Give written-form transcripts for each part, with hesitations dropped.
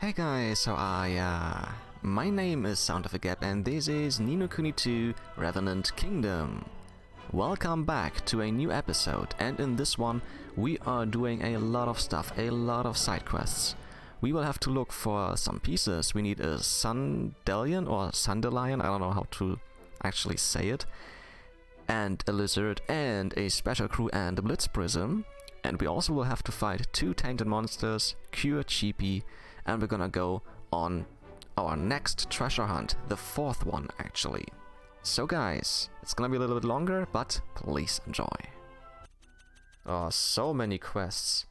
Hey guys, how are ya? My name is Sound of a Gap and this is Ni no Kuni 2 Revenant Kingdom. Welcome back to a new episode, and in this one we are doing a lot of stuff, a lot of side quests. We will have to look for some pieces. We need a Sundelion or Sundelion, I don't know how to actually say it, and a lizard and a special crew and a blitz prism. And we also will have to fight 2 tainted monsters, cure Cheapy, and we're gonna go on our next treasure hunt, the 4th one actually. So guys, it's gonna be a little bit longer, but please enjoy. Oh, so many quests.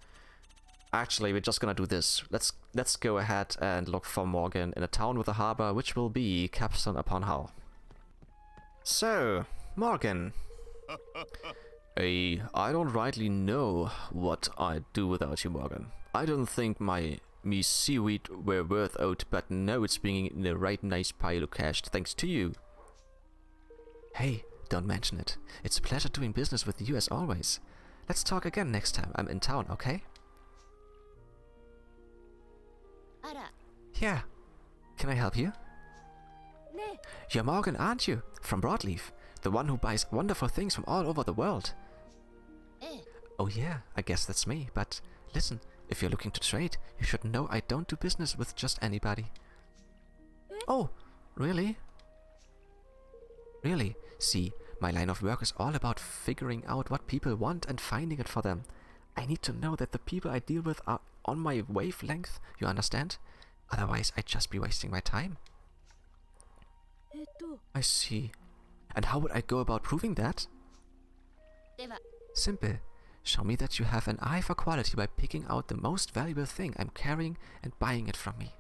Actually, we're just gonna do this. Let's go ahead and look for Morgan in a town with a harbor, which will be Capstone upon Hull. So, Morgan. I don't rightly know what I'd do without you, Morgan. I don't think me seaweed were worth out, but now it's being in a right nice pile of cash thanks to you. Hey, don't mention it. It's a pleasure doing business with you as always. Let's talk again next time I'm in town, okay? Yeah. Can I help you? You're Morgan, aren't you? From Broadleaf. The one who buys wonderful things from all over the world. Oh yeah, I guess that's me, but listen, if you're looking to trade, you should know I don't do business with just anybody. Oh, really? Really? See, my line of work is all about figuring out what people want and finding it for them. I need to know that the people I deal with are on my wavelength, you understand? Otherwise, I'd just be wasting my time. I see. And how would I go about proving that? Simple. Show me that you have an eye for quality by picking out the most valuable thing I'm carrying and buying it from me.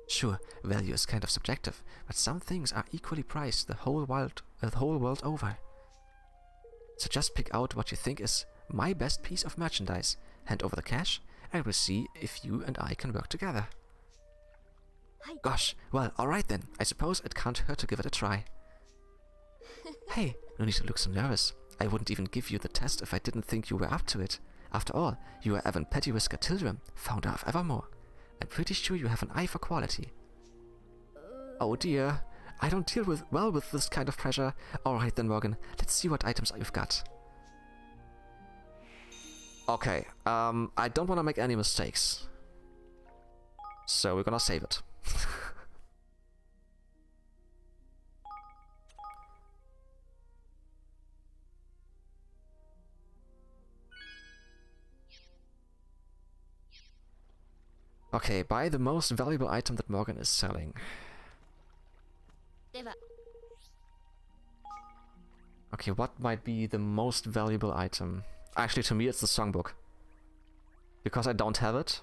Sure, value is kind of subjective, but some things are equally priced the whole world over. So just pick out what you think is my best piece of merchandise, hand over the cash, and we'll see if you and I can work together. Gosh, well, alright then. I suppose it can't hurt to give it a try. Hey, no need to look so nervous. I wouldn't even give you the test if I didn't think you were up to it. After all, you are Evan Pettywhisker Tildrum, founder of Evermore. I'm pretty sure you have an eye for quality. Oh dear, I don't deal well with this kind of pressure. Alright then, Morgan, let's see what items you've got. Okay, I don't want to make any mistakes. So we're gonna save it. Okay, buy the most valuable item that Morgan is selling. Okay, what might be the most valuable item? Actually, to me it's the songbook. Because I don't have it.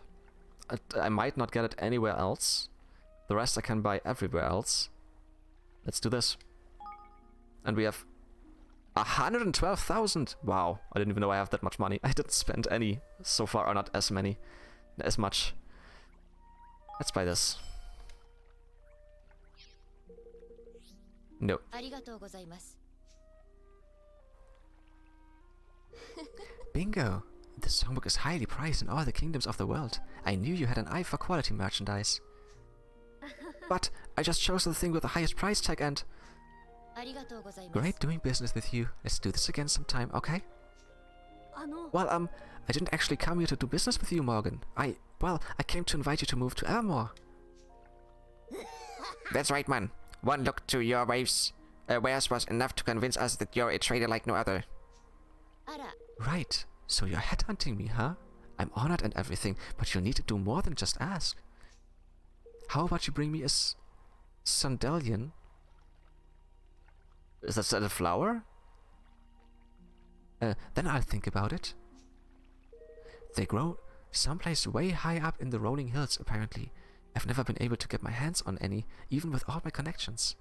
I might not get it anywhere else. The rest I can buy everywhere else. Let's do this. And we have 112,000! Wow, I didn't even know I have that much money. I didn't spend any so far, or not as much. Let's buy this. No. Bingo! The songbook is highly prized in all the kingdoms of the world. I knew you had an eye for quality merchandise. But I just chose the thing with the highest price tag and... Great doing business with you. Let's do this again sometime, okay? Well, I didn't actually come here to do business with you, Morgan. I came to invite you to move to Evermore. That's right, man. One look to your wares was enough to convince us that you're a trader like no other. Right. So you're headhunting me, huh? I'm honored and everything, but you'll need to do more than just ask. How about you bring me a Sundelion? Is that a flower? Then I'll think about it. They grow someplace way high up in the rolling hills, apparently. I've never been able to get my hands on any, even with all my connections.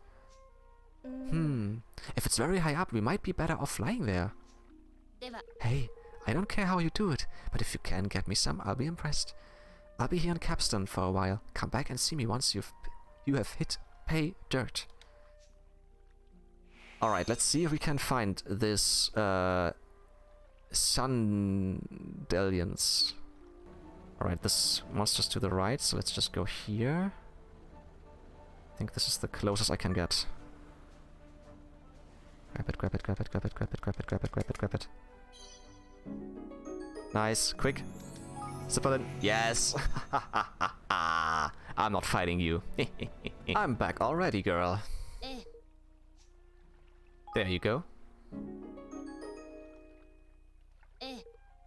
If it's very high up, we might be better off flying there. Hey, I don't care how you do it, but if you can get me some, I'll be impressed. I'll be here in Capstone for a while. Come back and see me once you have hit pay dirt. Alright, let's see if we can find this Sundelions. Alright, this monster's to the right, so let's just go here. I think this is the closest I can get. Grab it, grab it, grab it, grab it, grab it, grab it, grab it, grab it, grab it. Nice, quick. Zipper in. Yes! I'm not fighting you. I'm back already, girl. There you go.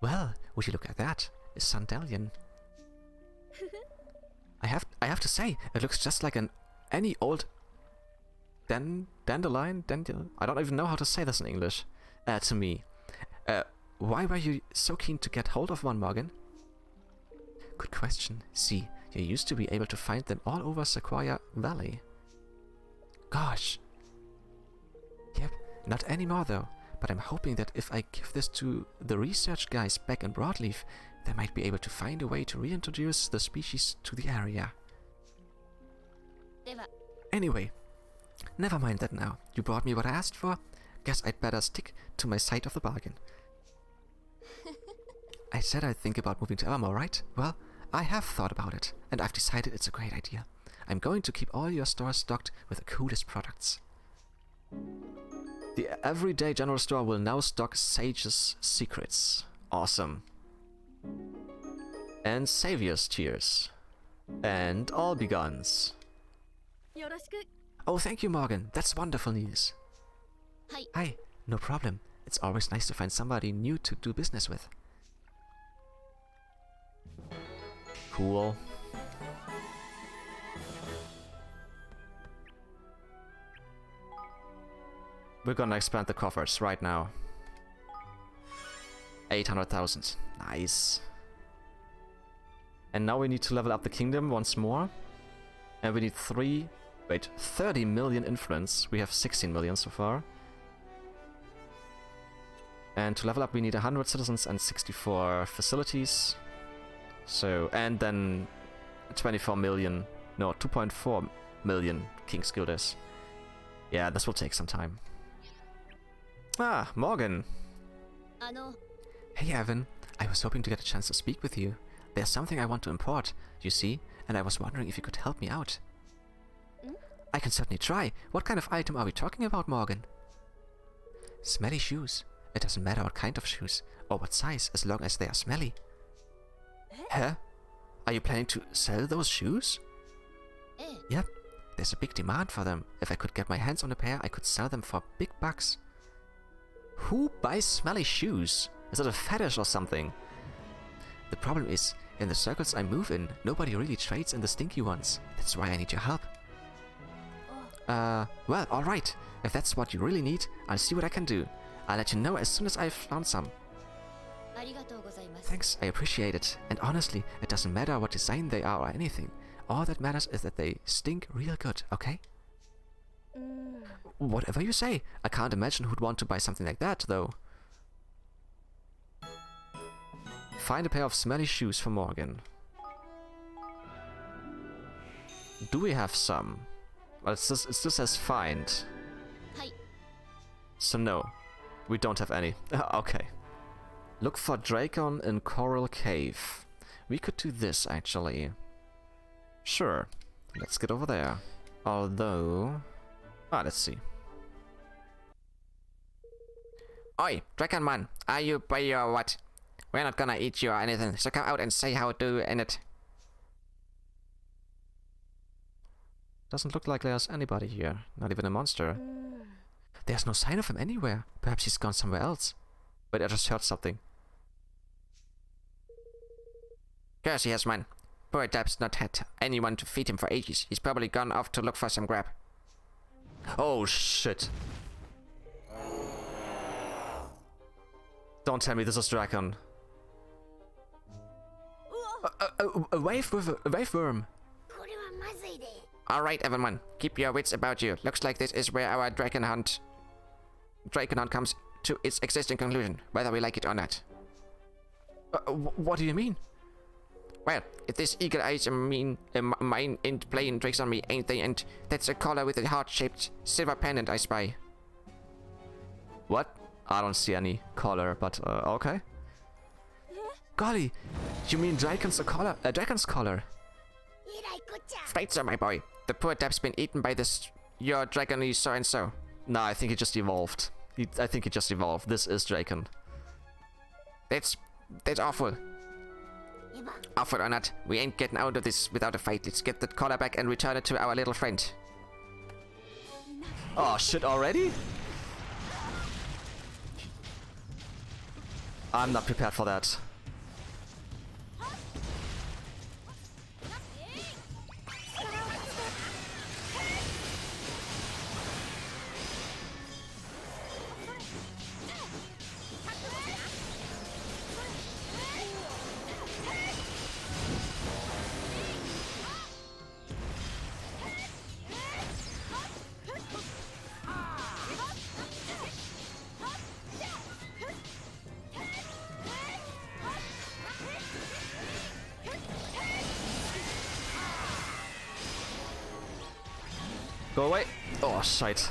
Well, would you look at that? A Sundelion. I have to say, it looks just like any old dandelion. I don't even know how to say this in English. To me. Why were you so keen to get hold of one, Morgan? Good question. See, you used to be able to find them all over Sequoia Valley. Gosh. Yep, not anymore though. But I'm hoping that if I give this to the research guys back in Broadleaf, they might be able to find a way to reintroduce the species to the area. Anyway, never mind that now. You brought me what I asked for. Guess I'd better stick to my side of the bargain. I said I'd think about moving to Evermore, right? Well, I have thought about it, and I've decided it's a great idea. I'm going to keep all your stores stocked with the coolest products. The everyday general store will now stock Sage's Secrets. Awesome. And Savior's Tears. And All Beguns. Oh, thank you, Morgan. That's wonderful news. Hi, no problem. It's always nice to find somebody new to do business with. Cool. We're gonna expand the coffers right now. 800,000. Nice. And now we need to level up the kingdom once more. And we need 30 million influence. We have 16 million so far. And to level up we need 100 citizens and 64 facilities. So, and then 24 million, no, 2.4 million King's Guilders. Yeah, this will take some time. Ah, Morgan. Hey, Evan. I was hoping to get a chance to speak with you. There's something I want to import, you see, and I was wondering if you could help me out. I can certainly try. What kind of item are we talking about, Morgan? Smelly shoes. It doesn't matter what kind of shoes, or what size, as long as they are smelly. Huh? Are you planning to sell those shoes? Yep. There's a big demand for them. If I could get my hands on a pair, I could sell them for big bucks. Who buys smelly shoes? Is it a fetish or something? The problem is, in the circles I move in, nobody really trades in the stinky ones. That's why I need your help. Well, alright. If that's what you really need, I'll see what I can do. I'll let you know as soon as I've found some. Thanks, I appreciate it. And honestly, it doesn't matter what design they are or anything. All that matters is that they stink real good, okay? Whatever you say. I can't imagine who'd want to buy something like that, though. Find a pair of smelly shoes for Morgan. Do we have some? Well, it still says find. So no, we don't have any. Okay. Look for Dracon in Coral Cave. We could do this, actually. Sure. Let's get over there. Although... let's see. Oi, Dracon man, are you by your what? We're not gonna eat you or anything, so come out and say how to end it. Doesn't look like there's anybody here, not even a monster. There's no sign of him anywhere. Perhaps he's gone somewhere else. But I just heard something. Curse yes, man. Poor Dab's not had anyone to feed him for ages. He's probably gone off to look for some grab. Oh shit. Don't tell me this is Dracon. A wave worm. Alright, everyone. Keep your wits about you. Looks like this is where our Dragon Hunt comes to its existing conclusion, whether we like it or not. What do you mean? Well, if this eagle eyes mine ain't playing tricks on me, ain't they? And that's a collar with a heart-shaped silver pendant I spy. What? I don't see any collar, but okay. Golly, you mean Dragon's collar? Right, sir, my boy. The poor Dap's been eaten by this your dragony so-and-so. Nah, I think he just evolved. I think he just evolved. This is Draken. That's awful. Awful or not, we ain't getting out of this without a fight. Let's get that collar back and return it to our little friend. Oh shit, already? I'm not prepared for that. Go away. Oh, shite.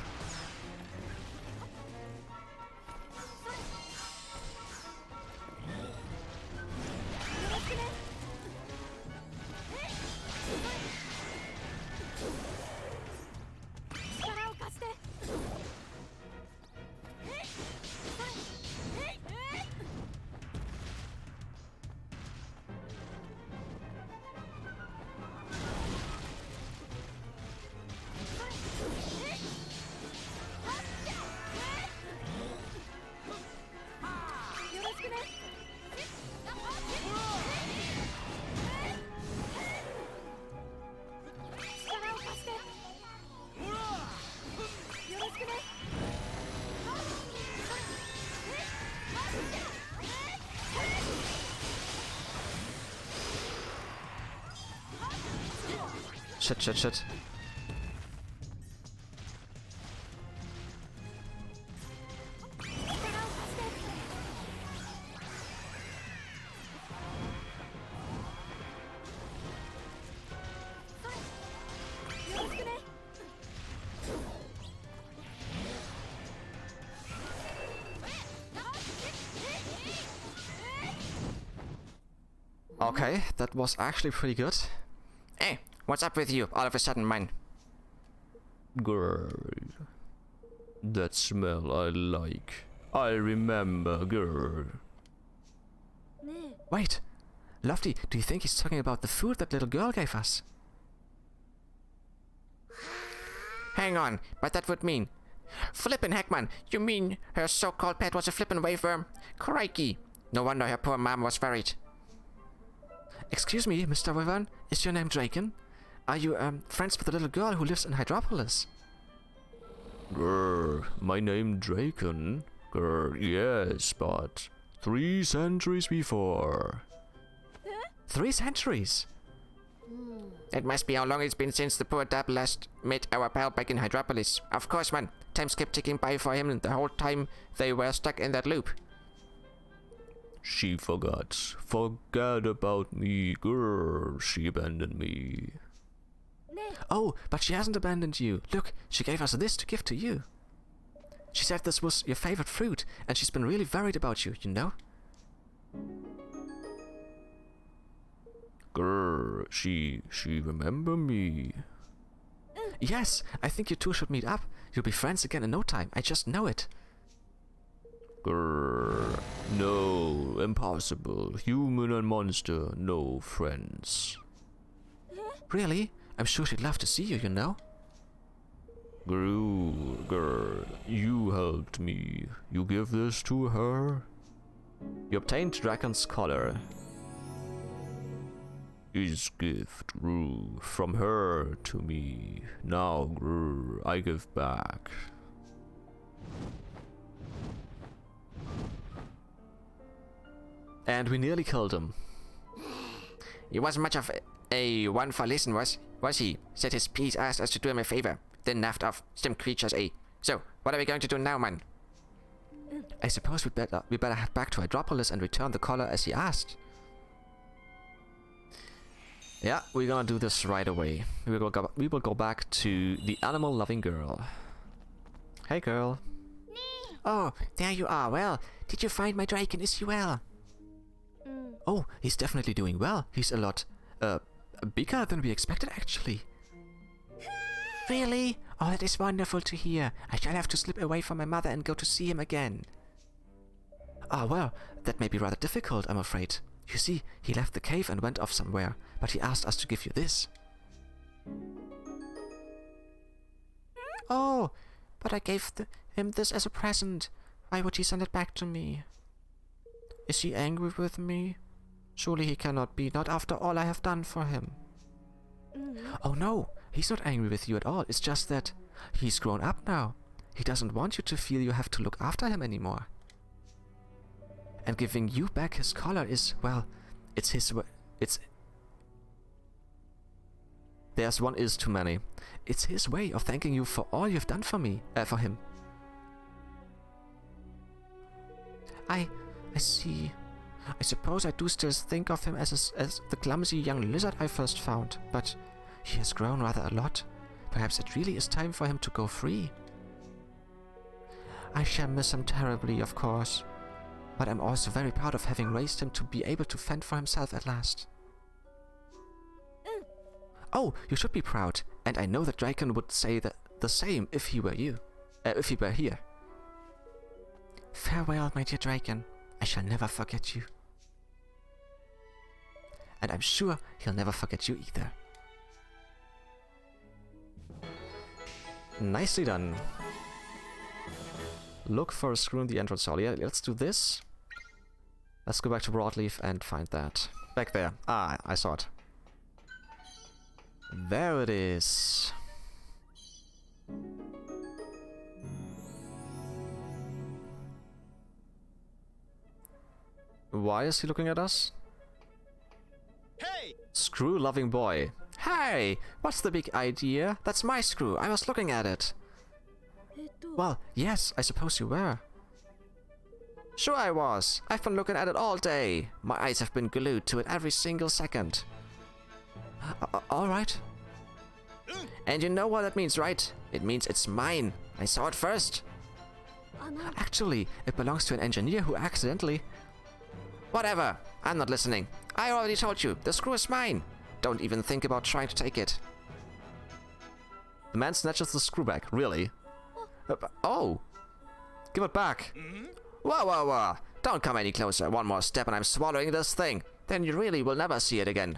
Shit. Okay, that was actually pretty good. Hey, what's up with you all of a sudden, man? Girl. That smell I like. I remember, girl. Wait, Lofty, do you think he's talking about the food that little girl gave us? Hang on, but that would mean... Flippin' heck, man, you mean her so-called pet was a flippin' waveworm? Crikey! No wonder her poor mom was worried. Excuse me, Mr. Wyvern, is your name Draken? Are you, friends with the little girl who lives in Hydropolis? Grr, my name Draken? Grr, yes, but 3 centuries before. 3 centuries? It must be how long it's been since the poor Dab last met our pal back in Hydropolis. Of course, man. Times kept ticking by for him the whole time they were stuck in that loop. She forgot. Forget about me, girl. She abandoned me. Oh, but she hasn't abandoned you. Look, she gave us this to give to you. She said this was your favorite fruit, and she's been really worried about you, you know? Grr, she remember me. Yes, I think you two should meet up. You'll be friends again in no time. I just know it. Grr, no, impossible. Human and monster, no friends. Really? I'm sure she'd love to see you, you know? Grr, you helped me. You give this to her? You obtained Dragon's collar. His gift grew from her to me. Now, grr, I give back. And we nearly killed him. He wasn't much of a one for listen, was he? Said his piece, asked us to do him a favor, then naffed off. Stim creatures, eh? So, what are we going to do now, man? I suppose we better head back to Hydropolis and return the collar as he asked. Yeah, we're gonna do this right away. We will go back to the animal-loving girl. Hey, girl. Oh, there you are. Well, did you find my Draken? Is he well? Oh, he's definitely doing well. He's a lot, bigger than we expected, actually. Really? Oh, that is wonderful to hear. I shall have to slip away from my mother and go to see him again. Ah, well, that may be rather difficult, I'm afraid. You see, he left the cave and went off somewhere, but he asked us to give you this. Oh, but I gave him this as a present. Why would he send it back to me? Is he angry with me? Surely he cannot be, not after all I have done for him. Oh no, he's not angry with you at all. It's just that he's grown up now. He doesn't want you to feel you have to look after him anymore. And giving you back his collar is, well, it's his way. There's one is too many. It's his way of thanking you for all you've done for me, for him. I see. I suppose I do still think of him as the clumsy young lizard I first found, but he has grown rather a lot. Perhaps it really is time for him to go free. I shall miss him terribly, of course, but I'm also very proud of having raised him to be able to fend for himself at last. Oh, you should be proud, and I know that Draken would say the same if he were you, if he were here. Farewell, my dear Draken. I shall never forget you. And I'm sure he'll never forget you either. Nicely done. Look for a screw in the entrance hall. Yeah, let's do this. Let's go back to Broadleaf and find that. Back there. Ah, I saw it. There it is. Why is he looking at us? Hey! Screw-loving boy. Hey! What's the big idea? That's my screw. I was looking at it. Well, yes, I suppose you were. Sure I was. I've been looking at it all day. My eyes have been glued to it every single second. Alright. And you know what that means, right? It means it's mine. I saw it first. Actually, it belongs to an engineer who accidentally... Whatever. I'm not listening. I already told you. The screw is mine. Don't even think about trying to take it. The man snatches the screw back. Really? Oh. Give it back. Whoa, whoa, whoa. Don't come any closer. One more step and I'm swallowing this thing. Then you really will never see it again.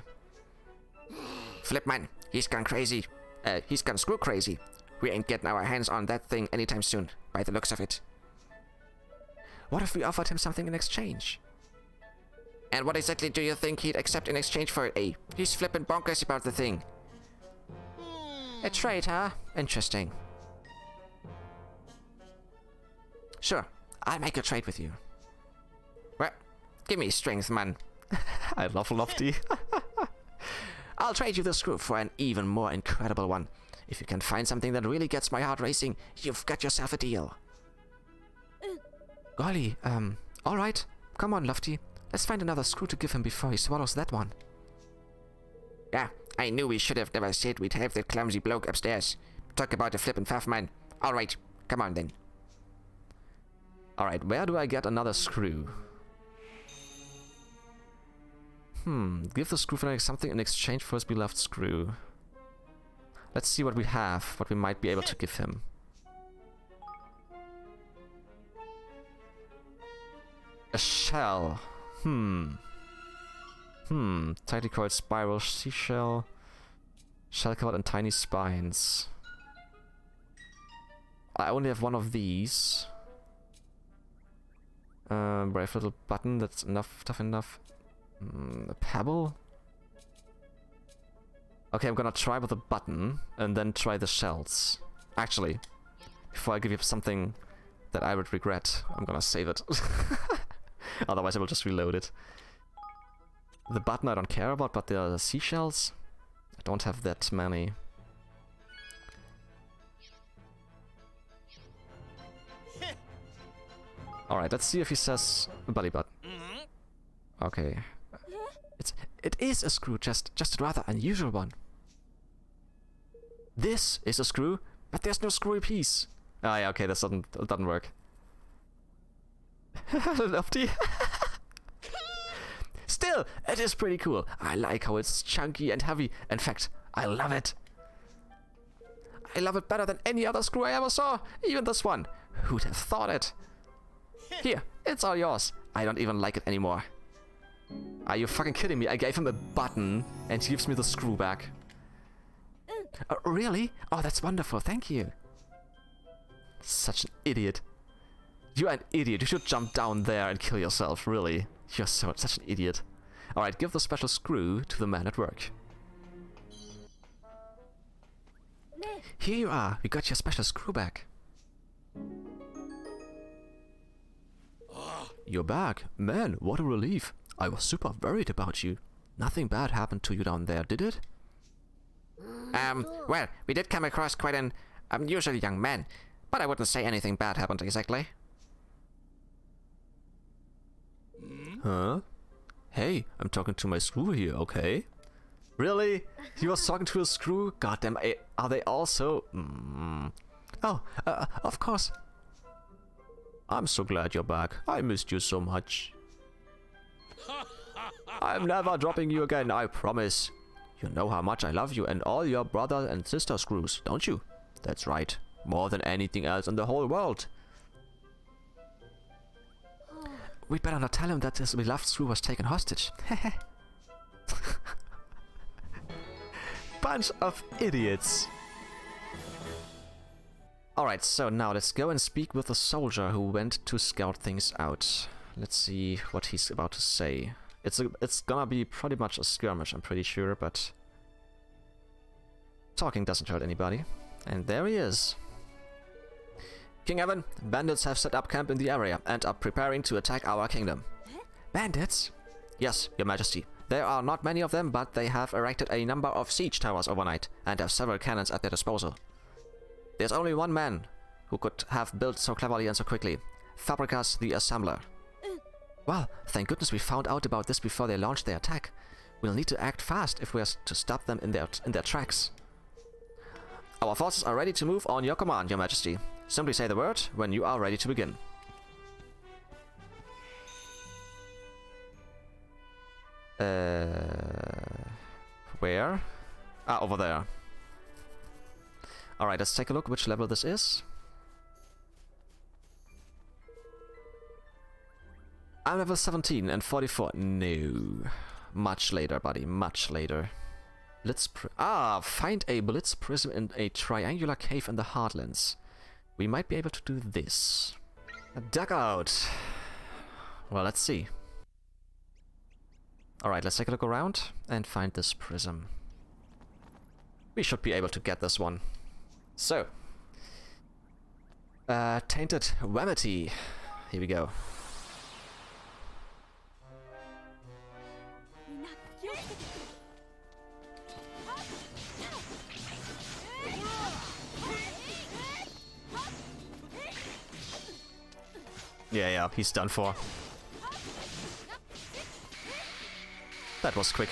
Flipman. He's gone crazy. He's gone screw crazy. We ain't getting our hands on that thing anytime soon, by the looks of it. What if we offered him something in exchange? And what exactly do you think he'd accept in exchange for it, eh? He's flippin' bonkers about the thing. A trade, huh? Interesting. Sure, I'll make a trade with you. Well, give me strength, man. I love Lofty. I'll trade you the screw for an even more incredible one. If you can find something that really gets my heart racing, you've got yourself a deal. Golly, alright. Come on, Lofty. Let's find another screw to give him before he swallows that one. Yeah, I knew we should have never said we'd have that clumsy bloke upstairs. Talk about the flippin' faff, man. Alright, come on then. Alright, where do I get another screw? Give the screw fanatic something in exchange for his beloved screw. Let's see what we have, what we might be able to give him. A shell. Tightly coiled spiral seashell. Shell covered in tiny spines. I only have one of these. Brave little button, that's enough, tough enough. A pebble? Okay, I'm gonna try with the button, and then try the shells. Actually, before I give you something that I would regret, I'm gonna save it. Otherwise I will just reload it. The button I don't care about, but the seashells? I don't have that many. Alright, let's see if he says belly button. Okay. It is a screw, just a rather unusual one. This is a screw, but there's no screwy piece. Oh yeah, okay, this doesn't work. Lofty. still, it is pretty cool. I like how it's chunky and heavy. In fact, I love it. I love it better than any other screw I ever saw. Even this one. Who'd have thought it? Here, it's all yours. I don't even like it anymore. Are you fucking kidding me? I gave him a button and he gives me the screw back. Really? Oh, that's wonderful. Thank you. Such an idiot. You're an idiot. You should jump down there and kill yourself. Really. You're such an idiot. Alright, give the special screw to the man at work. Here you are. We got your special screw back. You're back. Man, what a relief. I was super worried about you. Nothing bad happened to you down there, did it? Well, we did come across quite an unusual young man, but I wouldn't say anything bad happened exactly. Huh? Hey, I'm talking to my screw here, okay? Really? He was talking to a screw? Goddamn, are they also... Oh, of course. I'm so glad you're back. I missed you so much. I'm never dropping you again, I promise. You know how much I love you and all your brother and sister screws, don't you? That's right. More than anything else in the whole world. We'd better not tell him that his beloved screw was taken hostage. Bunch of idiots. Alright, so now let's go and speak with the soldier who went to scout things out. Let's see what he's about to say. It's gonna be pretty much a skirmish, I'm pretty sure, but... talking doesn't hurt anybody. And there he is. King Evan, bandits have set up camp in the area and are preparing to attack our kingdom. Bandits? Yes, your majesty. There are not many of them, but they have erected a number of siege towers overnight and have several cannons at their disposal. There's only one man who could have built so cleverly and so quickly. Fabricas the Assembler. Well, thank goodness we found out about this before they launched their attack. We'll need to act fast if we're to stop them in their tracks. Our forces are ready to move on your command, your majesty. Simply say the word when you are ready to begin. Where? Ah, over there. Alright, let's take a look which level this is. I'm level 17 and 44. No. Much later, buddy. Much later. Find a blitz prism in a triangular cave in the Heartlands. We might be able to do this. A dugout. Well, let's see. Alright, let's take a look around and find this prism. We should be able to get this one. So. Tainted Wamity. Here we go. Yeah, he's done for. That was quick.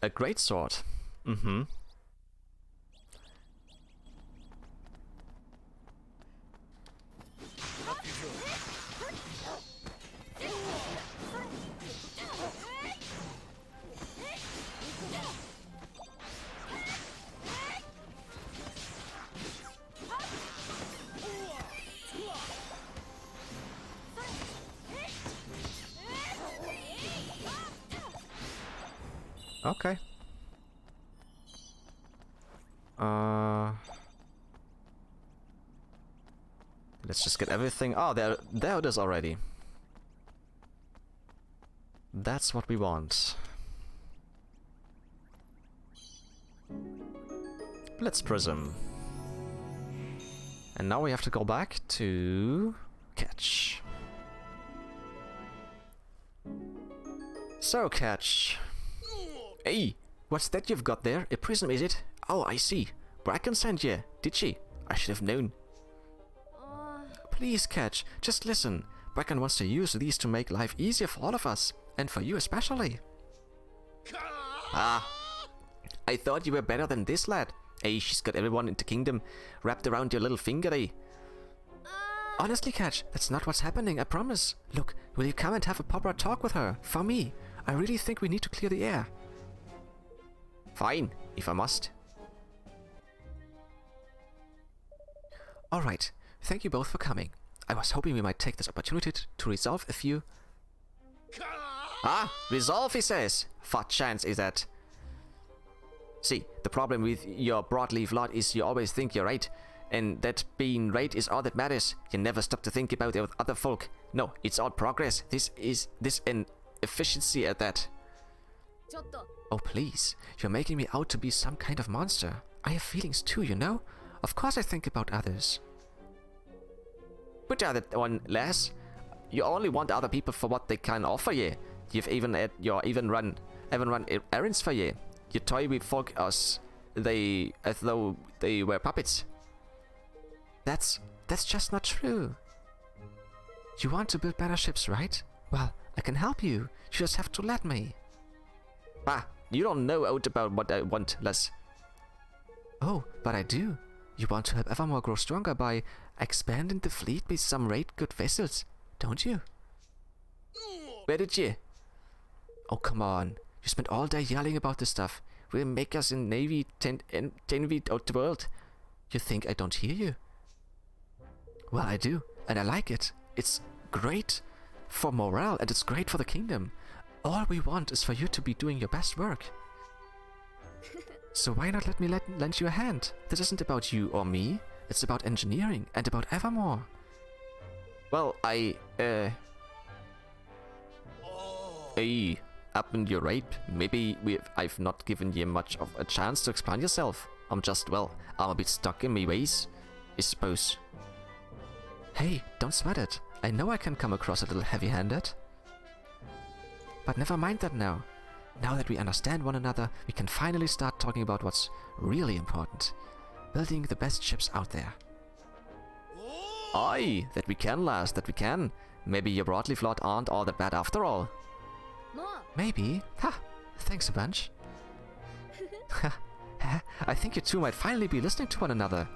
A great sword. Mm-hmm. Okay. Let's just get everything. Oh, there it is already. That's what we want. Blitz Prism. And now we have to go back to Catch. So, Catch. Hey, what's that you've got there? A prism, is it? Oh, I see. Bracken sent you, did she? I should have known. Please, Catch, just listen. Bracken wants to use these to make life easier for all of us, and for you especially. Ah, I thought you were better than this, lad. Hey, she's got everyone in the kingdom wrapped around your little finger, eh? Honestly, Catch, that's not what's happening, I promise. Look, will you come and have a proper talk with her? For me. I really think we need to clear the air. Fine, if I must. Alright, thank you both for coming. I was hoping we might take this opportunity to resolve a few... Ah, resolve, he says. What chance is that? See, the problem with your broadleaf lot is you always think you're right. And that being right is all that matters. You never stop to think about other folk. No, it's all progress. This an efficiency at that. Oh please, you're making me out to be some kind of monster. I have feelings too, you know? Of course I think about others. But the other one, lass, you only want other people for what they can offer you. You've even run errands for you. You toy with folk as though they were puppets. That's just not true. You want to build better ships, right? Well, I can help you. You just have to let me. Bah, you don't know out about what I want, lass. Oh, but I do. You want to help Evermore grow stronger by expanding the fleet with some rate good vessels, don't you? Where did you? Oh, come on. You spent all day yelling about this stuff. We'll make us in Navy 10 feet out the world. You think I don't hear you? Well, I do, and I like it. It's great for morale, and it's great for the kingdom. All we want is for you to be doing your best work. So why not let me lend you a hand? This isn't about you or me. It's about engineering and about Evermore. Well, hey, up in your right. Maybe I've not given you much of a chance to explain yourself. I'm a bit stuck in my ways, I suppose. Hey, don't sweat it. I know I can come across a little heavy-handed. But never mind that now. Now that we understand one another, we can finally start talking about what's really important. Building the best ships out there. Aye, that we can, lass, that we can. Maybe your broadleaf lot aren't all that bad after all. Maybe. Ha! Thanks a bunch. I think you two might finally be listening to one another.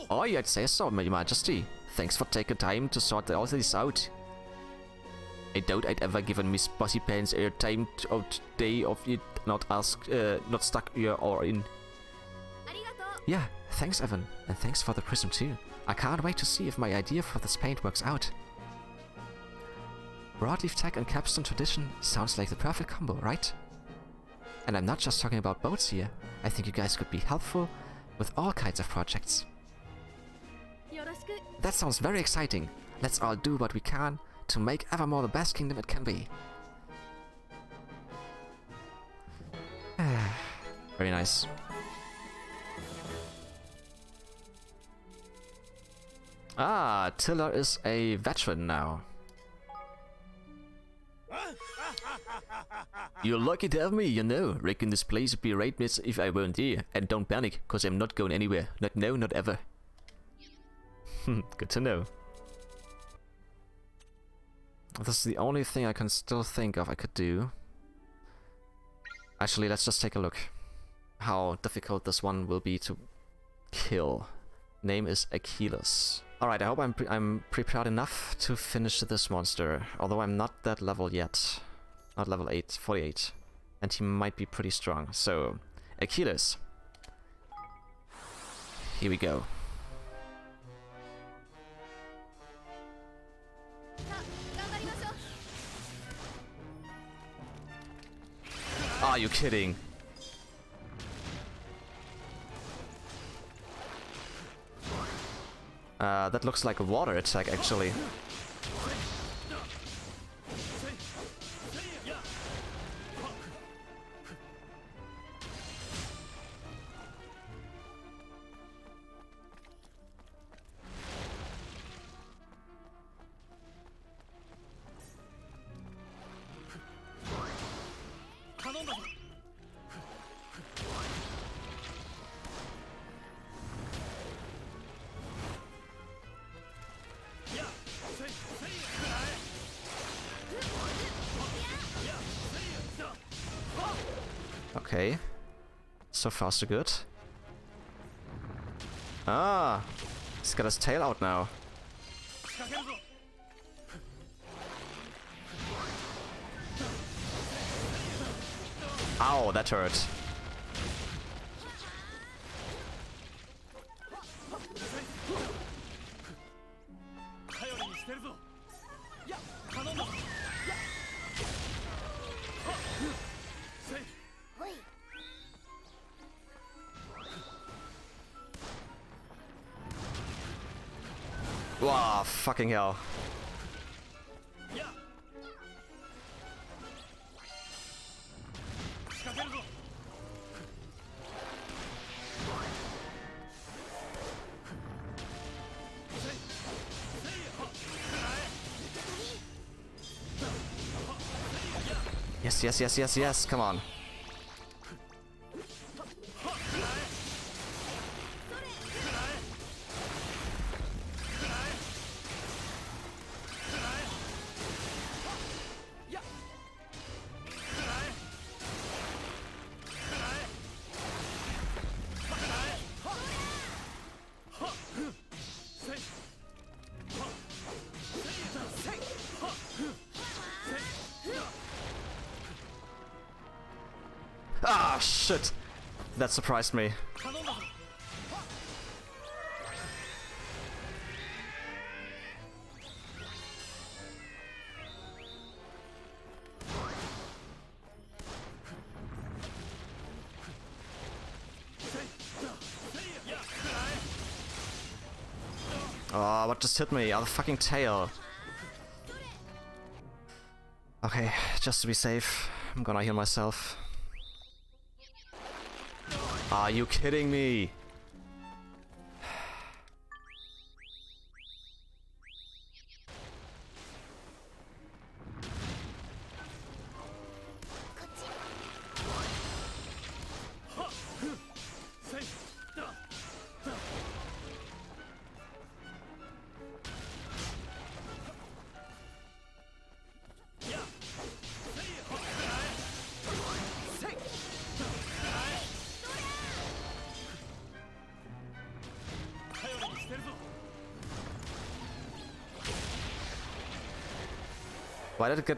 Aye, I'd say so, Your Majesty. Thanks for taking time to sort all this out. I doubt I'd ever given Miss Bossy Pants a time out day of it not stuck here or in. Yeah, thanks Evan, and thanks for the prism too. I can't wait to see if my idea for this paint works out. Broadleaf tech and capstone tradition sounds like the perfect combo, right? And I'm not just talking about boats here. I think you guys could be helpful with all kinds of projects. That sounds very exciting. Let's all do what we can to make Evermore the best kingdom it can be. Very nice. Ah, Tiller is a veteran now. You're lucky to have me, you know. Reckon this place would be a right mess if I weren't here. And don't panic, cause I'm not going anywhere. Not now, not ever. Good to know. This is the only thing I can still think of I could do. Actually, let's just take a look. How difficult this one will be to kill. Name is Achilles. Alright, I hope I'm prepared enough to finish this monster. Although I'm not that level yet. Not level 8, 48. And he might be pretty strong. So, Achilles. Here we go. Are you kidding? That looks like a water attack, actually. Okay. So far, so good. Ah! He's got his tail out now. Ow, that hurt. Wow, fucking hell. Yes, yes, yes, yes, yes, come on. Ah, shit! That surprised me. Oh, what just hit me? Oh, the fucking tail. Okay, just to be safe, I'm gonna heal myself. Are you kidding me?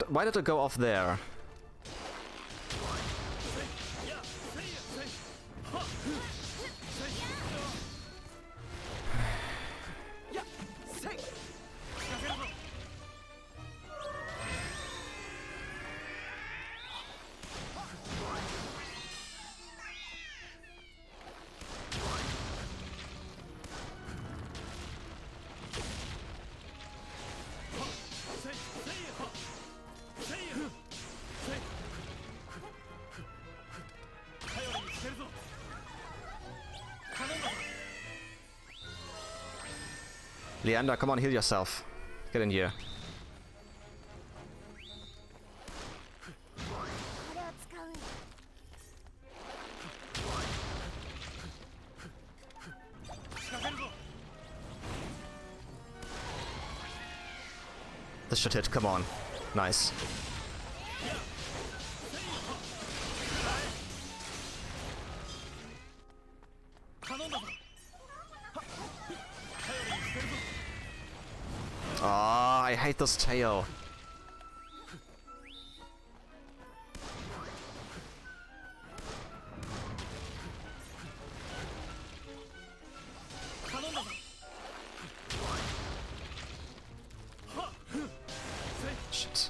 Why did it go off there? Leander, come on, heal yourself. Get in here. This should hit, come on. Nice. Ah, I hate this tail. Shit.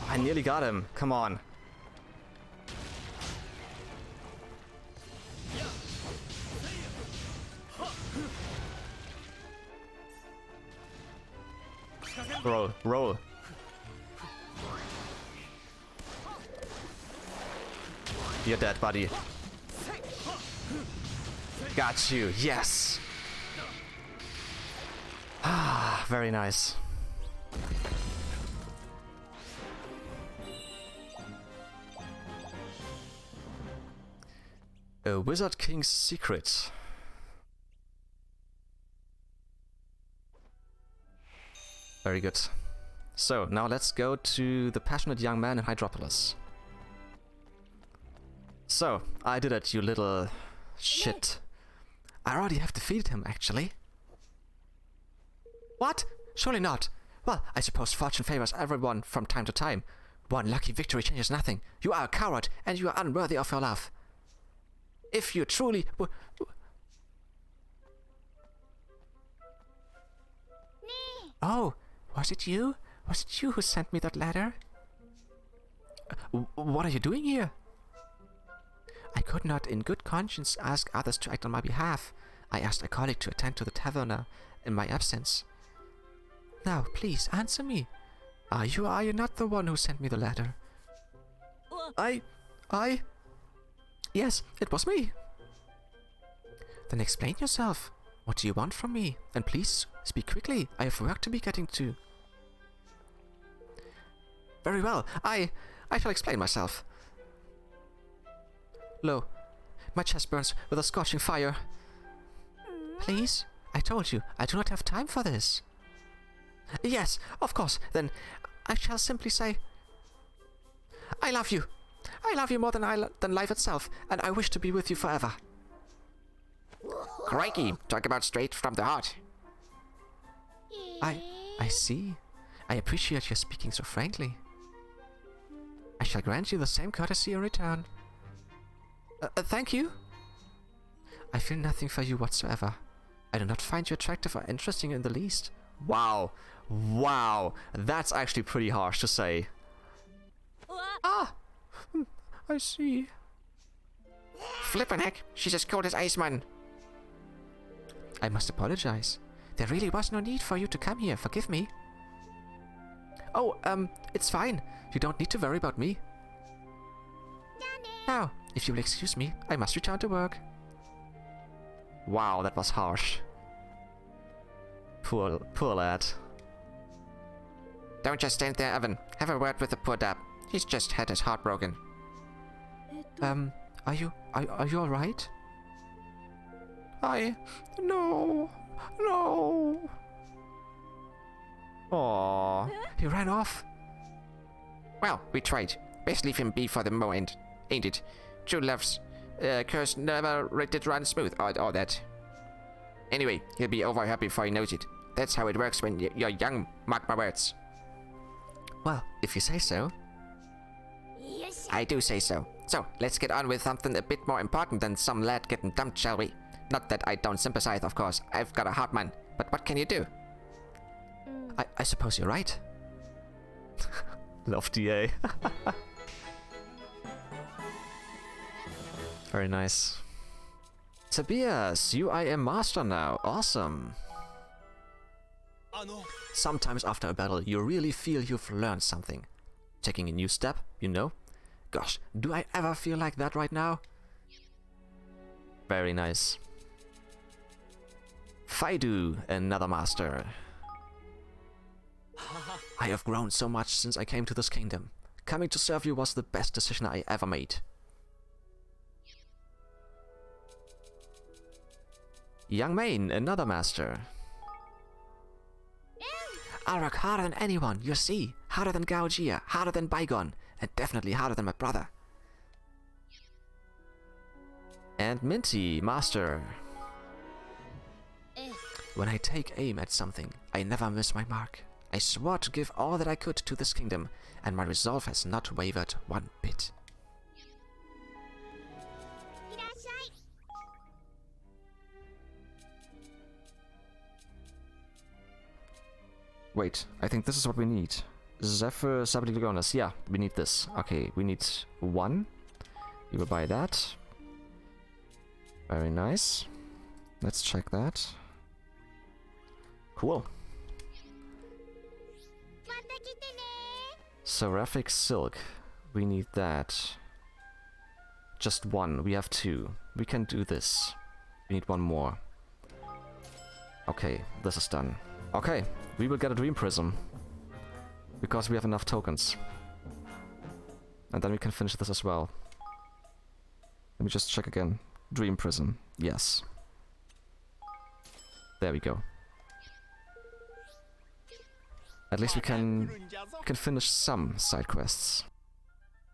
I nearly got him. Come on. Roll, roll. You're dead, buddy. Got you. Yes. Ah, very nice. A Wizard King's secret. Very good. So, now let's go to the passionate young man in Hydropolis. So, I did it, you little shit. I already have defeated him, actually. What? Surely not. Well, I suppose fortune favors everyone from time to time. One lucky victory changes nothing. You are a coward, and you are unworthy of your love. If you truly... Oh, was it you? Was it you who sent me that letter? What are you doing here? I could not in good conscience ask others to act on my behalf. I asked a colleague to attend to the taverner in my absence. Now, please, answer me. Are you not the one who sent me the letter? Yes, it was me. Then explain yourself. What do you want from me? And please, speak quickly. I have work to be getting to. Very well, I shall explain myself. Lo, my chest burns with a scorching fire. Please, I told you, I do not have time for this. Yes, of course, then I shall simply say, I love you. I love you more than life itself, and I wish to be with you forever. Crikey, talk about straight from the heart. I see. I appreciate your speaking so frankly. I shall grant you the same courtesy in return. Thank you. I feel nothing for you whatsoever. I do not find you attractive or interesting in the least. Wow. Wow. That's actually pretty harsh to say. Ah! I see. Flippin' heck, she's as cold as Iceman. I must apologize. There really was no need for you to come here, forgive me. Oh, it's fine. You don't need to worry about me. Now, if you will excuse me, I must return to work. Wow, that was harsh. Poor lad. Don't just stand there, Evan. Have a word with the poor dab. He's just had his heart broken. Are you alright? No. Aww. He ran off. Well, we tried. Best leave him be for the moment, ain't it? True love's curse never did run smooth, or that. Anyway, he'll be over happy before he knows it. That's how it works when you're young, mark my words. Well, if you say so. I do say so. So, let's get on with something a bit more important than some lad getting dumped, shall we? Not that I don't sympathize, of course. I've got a heart, man. But what can you do? I suppose you're right. Lofty, eh? Very nice. Tobias, you are a master now. Awesome. Sometimes after a battle, you really feel you've learned something. Taking a new step, you know? Gosh, do I ever feel like that right now? Very nice. Faidu, another master. I have grown so much since I came to this kingdom. Coming to serve you was the best decision I ever made. Young Main, another master. I work harder than anyone, you see. Harder than Gaojia, harder than Bygone, and definitely harder than my brother. And Minty, master. When I take aim at something, I never miss my mark. I swore to give all that I could to this kingdom, and my resolve has not wavered one bit. Wait, I think this is what we need. Zephyr Sabaligonas. Yeah, we need this. Okay, we need one. We will buy that. Very nice. Let's check that. Cool. Seraphic Silk. We need that. Just one. We have two. We can do this. We need one more. Okay, this is done. Okay, we will get a Dream Prism. Because we have enough tokens. And then we can finish this as well. Let me just check again. Dream Prism. Yes. There we go. At least we can finish some side quests.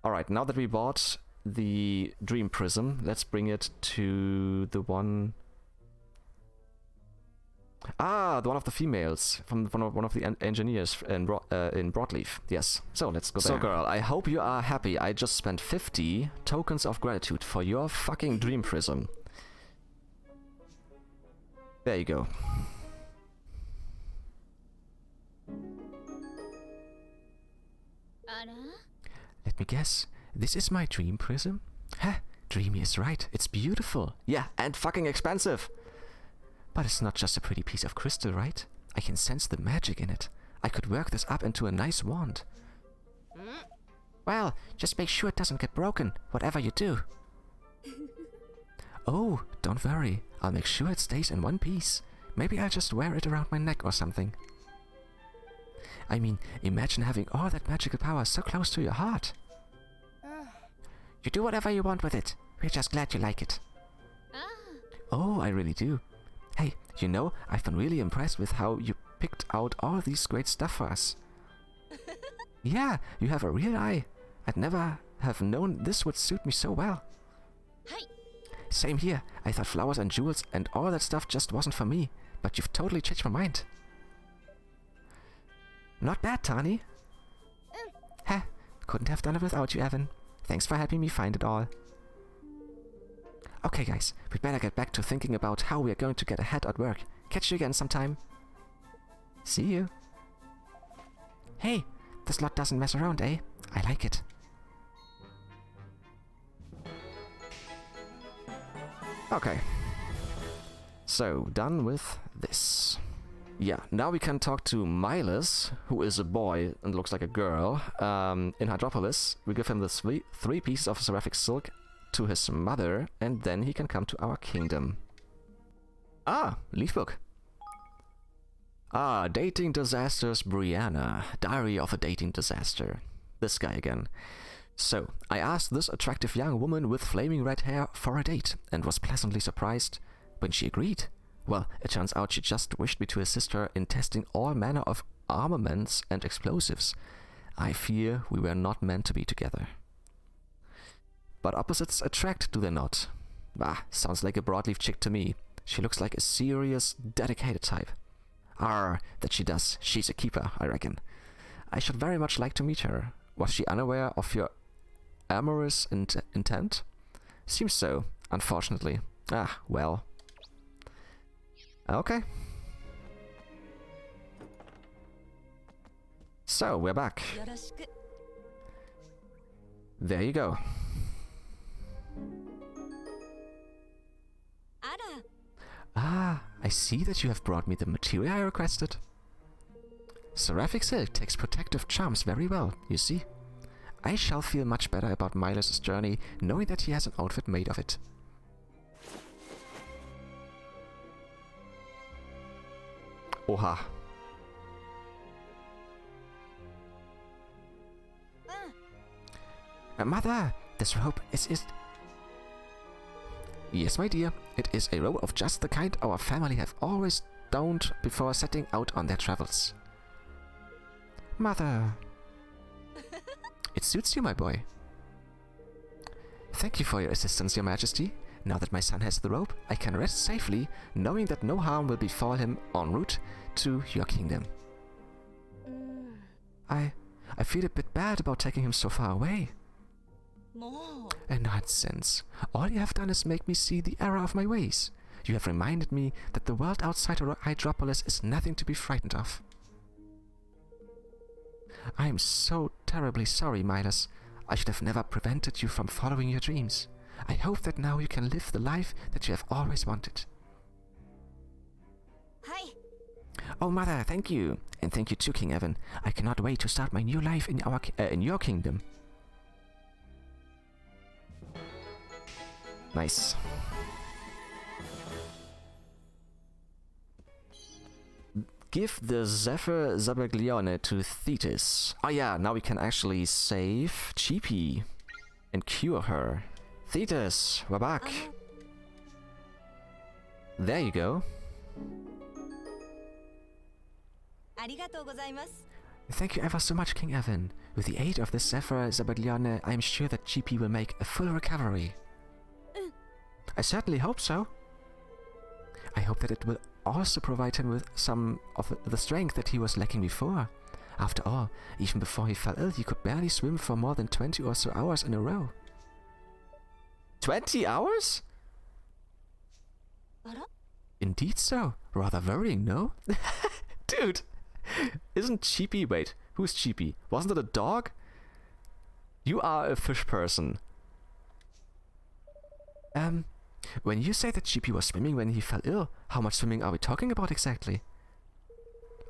Alright, now that we bought the Dream Prism, let's bring it to the one... Ah, the one of the females, from one of the engineers in Broadleaf. Yes, so let's go there. So girl, I hope you are happy. I just spent 50 tokens of gratitude for your fucking Dream Prism. There you go. Let me guess, this is my Dream Prism? Huh, Dreamy is right, it's beautiful. Yeah, and fucking expensive. But it's not just a pretty piece of crystal, right? I can sense the magic in it. I could work this up into a nice wand. Well, just make sure it doesn't get broken, whatever you do. Oh, don't worry. I'll make sure it stays in one piece. Maybe I'll just wear it around my neck or something. I mean, imagine having all that magical power so close to your heart. You do whatever you want with it. We're just glad you like it. Oh, I really do. Hey, you know, I've been really impressed with how you picked out all these great stuff for us. Yeah, you have a real eye. I'd never have known this would suit me so well. Same here. I thought flowers and jewels and all that stuff just wasn't for me, but you've totally changed my mind. Not bad, Tani. Heh, couldn't have done it without you, Evan. Thanks for helping me find it all. Okay guys, we'd better get back to thinking about how we are going to get ahead at work. Catch you again sometime. See you. Hey, this lot doesn't mess around, eh? I like it. Okay. So, done with this. Yeah, now we can talk to Miles, who is a boy and looks like a girl. In Hydropolis, we give him the three pieces of seraphic silk to his mother, and then he can come to our kingdom. Ah, Leafbook. Ah, Dating Disasters Brianna. Diary of a Dating Disaster. This guy again. So, I asked this attractive young woman with flaming red hair for a date, and was pleasantly surprised when she agreed. Well, it turns out she just wished me to assist her in testing all manner of armaments and explosives. I fear we were not meant to be together. But opposites attract, do they not? Ah, sounds like a broadleaf chick to me. She looks like a serious, dedicated type. Arr, that she does. She's a keeper, I reckon. I should very much like to meet her. Was she unaware of your amorous intent? Seems so, unfortunately. Ah, well. Okay. So, we're back. There you go. Ah, I see that you have brought me the material I requested. Seraphic silk takes protective charms very well, you see. I shall feel much better about Miles' journey, knowing that he has an outfit made of it. Oha. Mother, this rope is... Yes, my dear, it is a robe of just the kind our family have always donned before setting out on their travels. Mother. It suits you, my boy. Thank you for your assistance, your majesty. Now that my son has the robe, I can rest safely, knowing that no harm will befall him en route to your kingdom. I feel a bit bad about taking him so far away. Nonsense. All you have done is make me see the error of my ways. You have reminded me that the world outside Hydropolis is nothing to be frightened of. I am so terribly sorry, Miles. I should have never prevented you from following your dreams. I hope that now you can live the life that you have always wanted. Hi. Oh, Mother, thank you. And thank you too, King Evan. I cannot wait to start my new life in your kingdom. Nice. Give the Zephyr Zabaglione to Thetis. Oh yeah, now we can actually save Cheapy and cure her. Thetis, we're back. There you go. Thank you ever so much, King Evan. With the aid of this Zephyr Zabaglione, I am sure that GP will make a full recovery. I certainly hope so. I hope that it will also provide him with some of the strength that he was lacking before. After all, even before he fell ill, he could barely swim for more than 20 or so hours in a row. 20 hours? Indeed so. Rather worrying, no? Dude, isn't Cheapy... Wait, who's Cheapy? Wasn't it a dog? You are a fish person. When you say that Cheapy was swimming when he fell ill, how much swimming are we talking about exactly?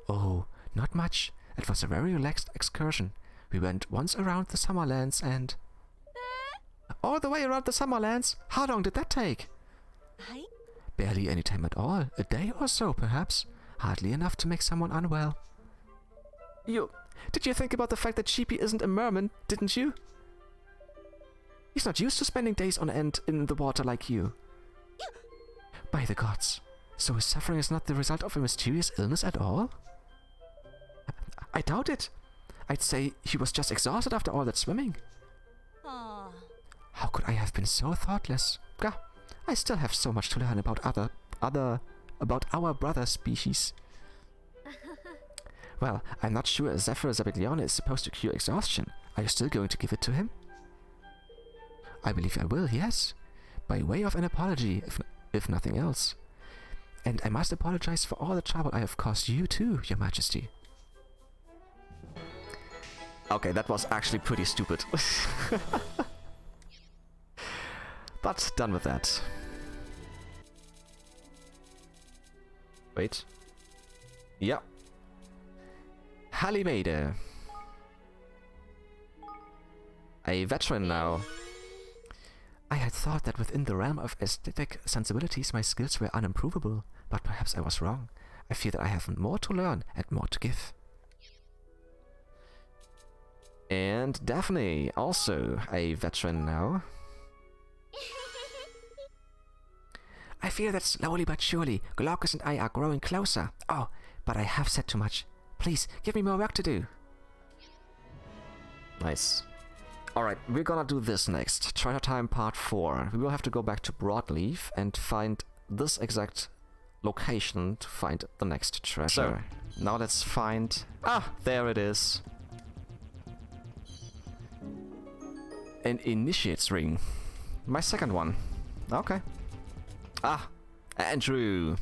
Oh, not much. It was a very relaxed excursion. We went once around the Summerlands and... All the way around the Summerlands? How long did that take? Barely any time at all. A day or so, perhaps. Hardly enough to make someone unwell. Did you think about the fact that Cheapy isn't a merman, didn't you? He's not used to spending days on end in the water like you. By the gods. So his suffering is not the result of a mysterious illness at all? I doubt it. I'd say he was just exhausted after all that swimming. How could I have been so thoughtless? Gah, I still have so much to learn about about our brother species. Well, I'm not sure Zephyr Zabaglione is supposed to cure exhaustion. Are you still going to give it to him? I believe I will, yes. By way of an apology, if nothing else. And I must apologize for all the trouble I have caused you too, Your Majesty. Okay, that was actually pretty stupid. But done with that. Wait. Yeah. Halimede. A veteran now. I had thought that within the realm of aesthetic sensibilities my skills were unimprovable, but perhaps I was wrong. I fear that I have more to learn and more to give. And Daphne, also a veteran now. I fear that slowly but surely, Glaucus and I are growing closer. Oh, but I have said too much. Please, give me more work to do. Nice. Alright, we're gonna do this next. Treasure Time Part 4. We will have to go back to Broadleaf and find this exact location to find the next treasure. So, now let's find... Ah, there it is. An Initiate's Ring. My second one. Okay. Ah, Andrew.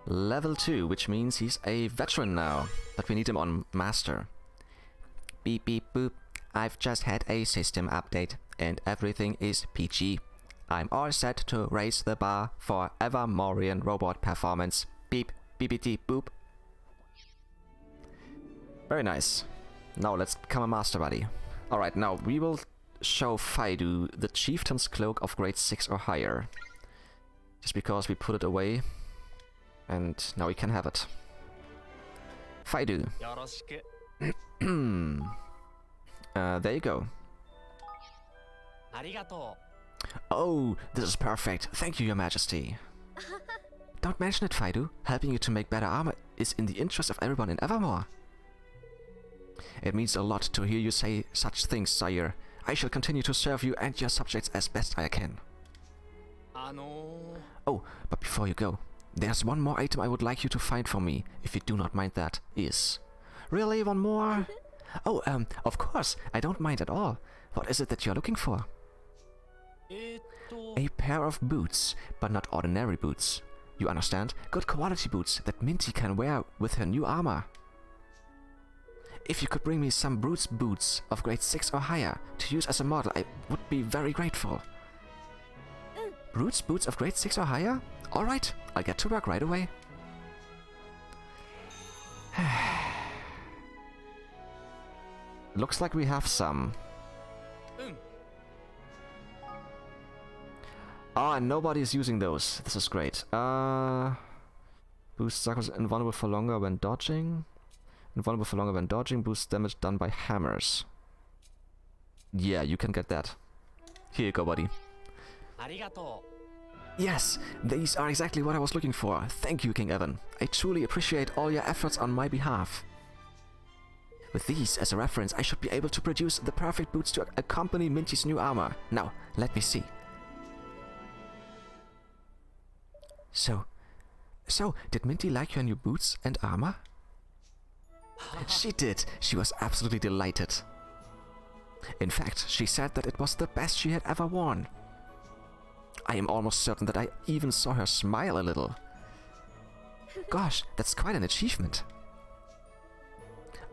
Level 2, which means he's a veteran now. But we need him on Master. Beep beep boop. I've just had a system update and everything is peachy. I'm all set to raise the bar for Evermorian robot performance. Beep beepity boop. Very nice. Now let's become a Master Buddy. Alright, now we will show Faidu the Chieftain's Cloak of grade 6 or higher. Just because we put it away. And now we can have it. Faidu. There you go. Oh, this is perfect. Thank you, Your Majesty. Don't mention it, Faidu. Helping you to make better armor is in the interest of everyone in Evermore. It means a lot to hear you say such things, sire. I shall continue to serve you and your subjects as best I can. Oh, but before you go, there's one more item I would like you to find for me, if you do not mind that. Is... Really, one more? Oh, of course, I don't mind at all. What is it that you're looking for? A pair of boots, but not ordinary boots. You understand? Good quality boots that Minty can wear with her new armor. If you could bring me some Brute's boots of grade 6 or higher to use as a model, I would be very grateful. Brute's boots of grade 6 or higher? Alright, I'll get to work right away. Looks like we have some. Ah, and nobody's using those. This is great. Boost Suckers invulnerable for longer when dodging. Invulnerable for longer when dodging. Boosts damage done by hammers. Yeah, you can get that. Here you go, buddy. Yes, these are exactly what I was looking for. Thank you, King Evan. I truly appreciate all your efforts on my behalf. With these as a reference, I should be able to produce the perfect boots to accompany Minty's new armor. Now, let me see. So, did Minty like your new boots and armor? She did. She was absolutely delighted. In fact, she said that it was the best she had ever worn. I am almost certain that I even saw her smile a little. Gosh, that's quite an achievement.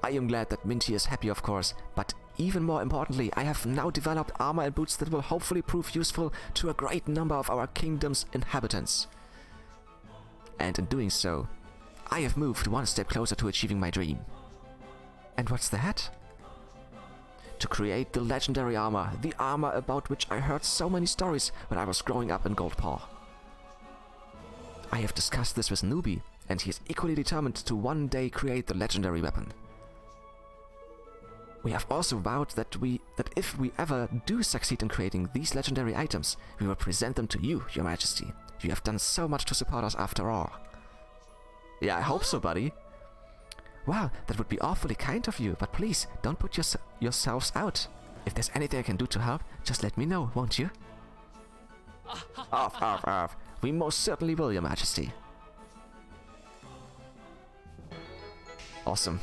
I am glad that Minty is happy, of course, but even more importantly, I have now developed armor and boots that will hopefully prove useful to a great number of our kingdom's inhabitants. And in doing so, I have moved one step closer to achieving my dream. And what's that? To create the legendary armor, the armor about which I heard so many stories when I was growing up in Goldpaw. I have discussed this with Newbie, and he is equally determined to one day create the legendary weapon. We have also vowed that if we ever do succeed in creating these legendary items, we will present them to you, Your Majesty. You have done so much to support us after all. Yeah, I hope so, buddy. Wow, that would be awfully kind of you, but please, don't put yourselves out. If there's anything I can do to help, just let me know, won't you? Arf. We most certainly will, Your Majesty. Awesome.